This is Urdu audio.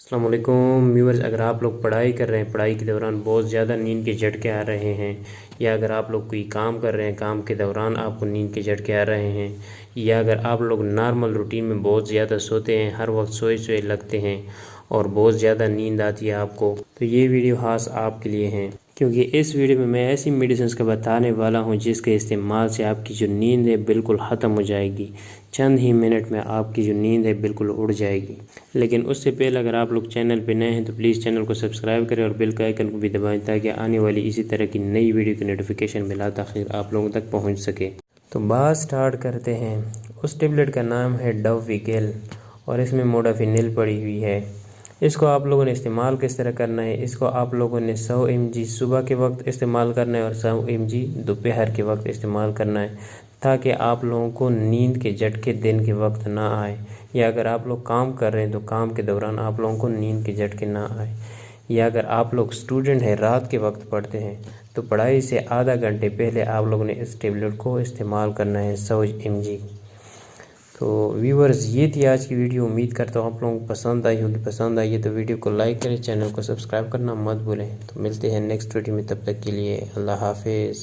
السلام علیکم ویورز، اگر آپ لوگ پڑھائی کر رہے ہیں، پڑھائی کے دوران بہت زیادہ نیند کے جھٹکے آ رہے ہیں، یا اگر آپ لوگ کوئی کام کر رہے ہیں، کام کے دوران آپ کو نیند کے جھٹکے آ رہے ہیں، یا اگر آپ لوگ نارمل روٹین میں بہت زیادہ سوتے ہیں، ہر وقت سوئے لگتے ہیں اور بہت زیادہ نیند آتی ہے آپ کو، تو یہ ویڈیو خاص آپ کے لیے ہیں، کیونکہ اس ویڈیو میں ایسی میڈیسنز کا بتانے والا ہوں جس کے استعمال سے آپ کی جو نیند ہے بالکل ختم ہو جائے گی۔ چند ہی منٹ میں آپ کی جو نیند ہے بالکل اڑ جائے گی۔ لیکن اس سے پہلے اگر آپ لوگ چینل پہ نئے ہیں تو پلیز چینل کو سبسکرائب کریں اور بیل کا آئیکن کو بھی دبائیں تاکہ آنے والی اسی طرح کی نئی ویڈیو کی نوٹیفیکیشن بلا تاخیر آپ لوگوں تک پہنچ سکے۔ تو بات سٹارٹ کرتے ہیں۔ اس ٹیبلٹ کا نام ہے ڈو ویگل اور اس میں موڈافینل پڑی ہوئی ہے۔ اس کو آپ لوگوں نے استعمال کس طرح کرنا ہے؟ اس کو آپ لوگوں نے 100 mg صبح کے وقت استعمال کرنا ہے اور 100 mg دوپہر کے وقت استعمال کرنا ہے، تاکہ آپ لوگوں کو نیند کے جھٹکے دن کے وقت نہ آئے، یا اگر آپ لوگ کام کر رہے ہیں تو کام کے دوران آپ لوگوں کو نیند کے جھٹکے نہ آئے، یا اگر آپ لوگ اسٹوڈنٹ ہیں، رات کے وقت پڑھتے ہیں تو پڑھائی سے آدھا گھنٹے پہلے آپ لوگوں نے اس ٹیبلٹ کو استعمال کرنا ہے 100 mg۔ تو ویورز، یہ تھی آج کی ویڈیو۔ امید کرتا ہوں آپ لوگوں کو پسند آئی ہوگی۔ پسند آئی ہے تو ویڈیو کو لائک کریں، چینل کو سبسکرائب کرنا مت بھولیں۔ تو ملتے ہیں نیکسٹ ویڈیو میں، تب تک کے لیے اللہ حافظ۔